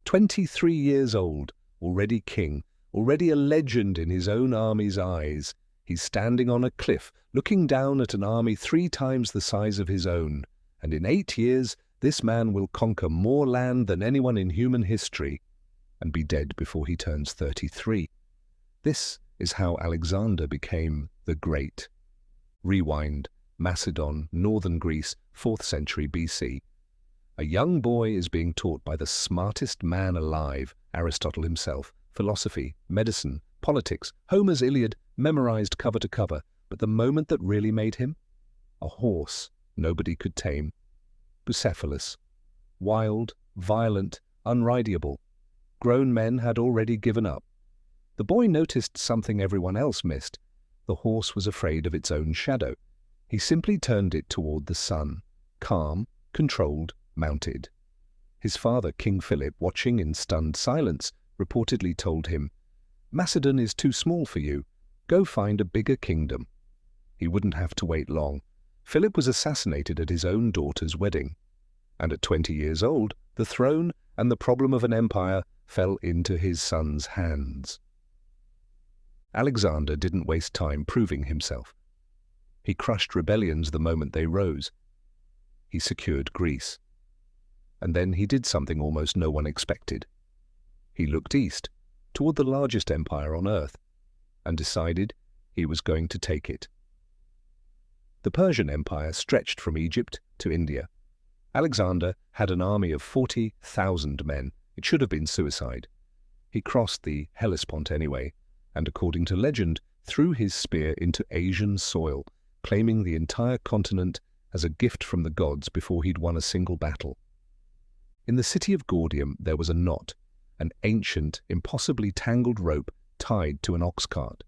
23 years old, already king, already a legend in his own army's eyes. He's standing on a cliff, looking down at an army 3 times the size of his own. And in 8 years, this man will conquer more land than anyone in human history and be dead before he turns 33. This is how Alexander became the Great. Rewind, Macedon, northern Greece, 4th century BC. A young boy is being taught by the smartest man alive, Aristotle himself, philosophy, medicine, politics, Homer's Iliad, memorized cover to cover. But the moment that really made him? A horse nobody could tame. Bucephalus. Wild, violent, unrideable. Grown men had already given up. The boy noticed something everyone else missed. The horse was afraid of its own shadow. He simply turned it toward the sun, calm, controlled, mounted. His father, King Philip, watching in stunned silence, reportedly told him, "Macedon is too small for you. Go find a bigger kingdom." He wouldn't have to wait long. Philip was assassinated at his own daughter's wedding. And at 20 years old, the throne and the problem of an empire fell into his son's hands. Alexander didn't waste time proving himself. He crushed rebellions the moment they rose. He secured Greece. And then he did something almost no one expected. He looked east, toward the largest empire on earth, and decided he was going to take it. The Persian Empire stretched from Egypt to India. Alexander had an army of 40,000 men. It should have been suicide. He crossed the Hellespont anyway, and according to legend, threw his spear into Asian soil, claiming the entire continent as a gift from the gods before he'd won a single battle. In the city of Gordium there was a knot, an ancient, impossibly tangled rope tied to an ox cart.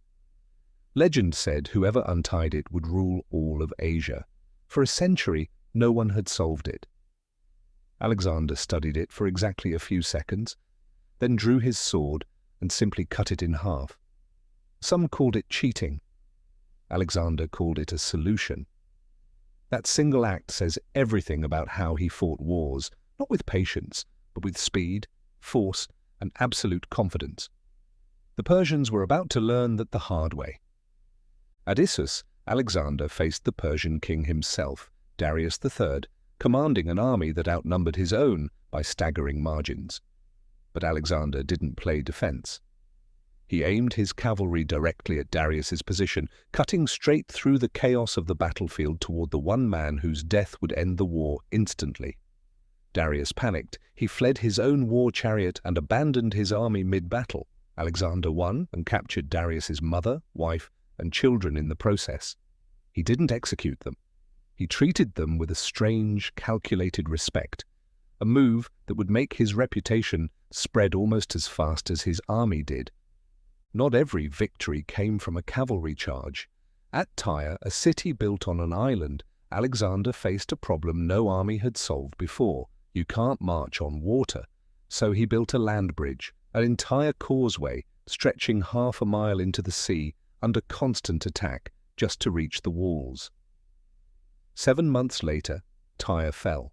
Legend said whoever untied it would rule all of Asia. For a century, no one had solved it. Alexander studied it for exactly a few seconds, then drew his sword and simply cut it in half. Some called it cheating. Alexander called it a solution. That single act says everything about how he fought wars, not with patience, but with speed, force, and absolute confidence. The Persians were about to learn that the hard way. At Issus, Alexander faced the Persian king himself, Darius III, commanding an army that outnumbered his own by staggering margins. But Alexander didn't play defense. He aimed his cavalry directly at Darius's position, cutting straight through the chaos of the battlefield toward the one man whose death would end the war instantly. Darius panicked. He fled his own war chariot and abandoned his army mid-battle. Alexander won and captured Darius's mother, wife, and children in the process. He didn't execute them. He treated them with a strange, calculated respect, a move that would make his reputation spread almost as fast as his army did. Not every victory came from a cavalry charge. At Tyre, a city built on an island, Alexander faced a problem no army had solved before. You can't march on water, so he built a land bridge, an entire causeway stretching half a mile into the sea under constant attack just to reach the walls. 7 months later, Tyre fell.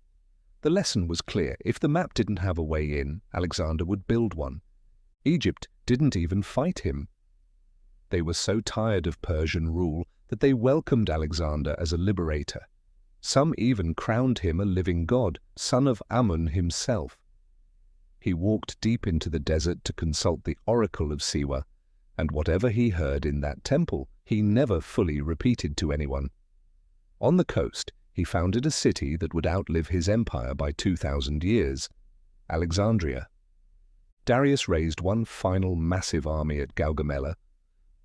The lesson was clear. If the map didn't have a way in, Alexander would build one. Egypt didn't even fight him. They were so tired of Persian rule that they welcomed Alexander as a liberator. Some even crowned him a living god, son of Amun himself. He walked deep into the desert to consult the oracle of Siwa, and whatever he heard in that temple, he never fully repeated to anyone. On the coast, he founded a city that would outlive his empire by 2,000 years, Alexandria. Darius raised one final massive army at Gaugamela.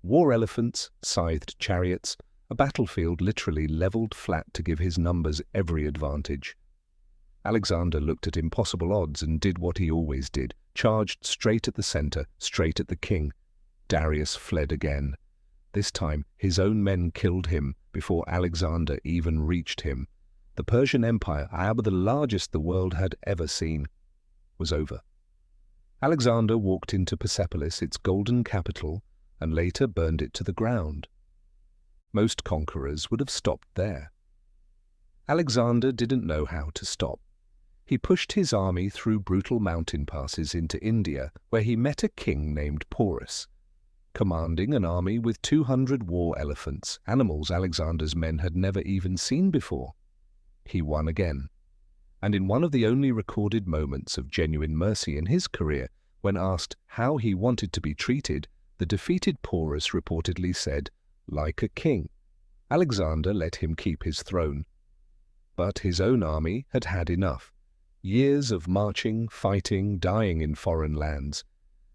War elephants, scythed chariots, a battlefield literally leveled flat to give his numbers every advantage. Alexander looked at impossible odds and did what he always did, charged straight at the center, straight at the king. Darius fled again. This time, his own men killed him before Alexander even reached him. The Persian Empire, the largest the world had ever seen, was over. Alexander walked into Persepolis, its golden capital, and later burned it to the ground. Most conquerors would have stopped there. Alexander didn't know how to stop. He pushed his army through brutal mountain passes into India, where he met a king named Porus, commanding an army with 200 war elephants, animals Alexander's men had never even seen before. He won again, and in one of the only recorded moments of genuine mercy in his career, when asked how he wanted to be treated, the defeated Porus reportedly said, "Like a king." Alexander let him keep his throne. But his own army had had enough. Years of marching, fighting, dying in foreign lands.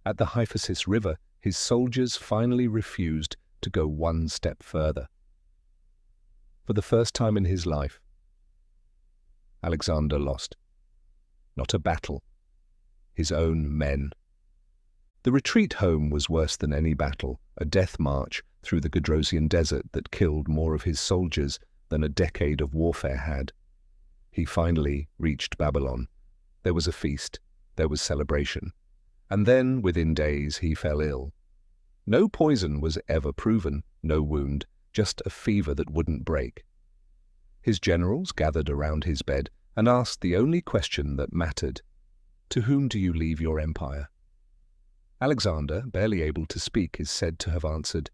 At the Hyphasis River, his soldiers finally refused to go one step further. For the first time in his life, Alexander lost. Not a battle, his own men. The retreat home was worse than any battle, a death march through the Gedrosian desert that killed more of his soldiers than a decade of warfare had. He finally reached Babylon. There was a feast, there was celebration. And then, within days, he fell ill. No poison was ever proven, no wound, just a fever that wouldn't break. His generals gathered around his bed and asked the only question that mattered. To whom do you leave your empire? Alexander, barely able to speak, is said to have answered,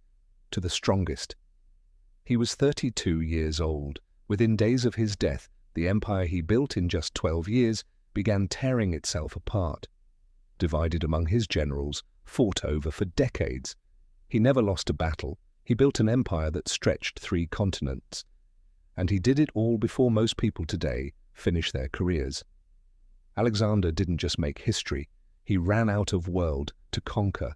to the strongest. He was 32 years old. Within days of his death, the empire he built in just 12 years began tearing itself apart. Divided among his generals, fought over for decades. He never lost a battle. He built an empire that stretched 3 continents. And he did it all before most people today finish their careers. Alexander didn't just make history. He ran out of world to conquer.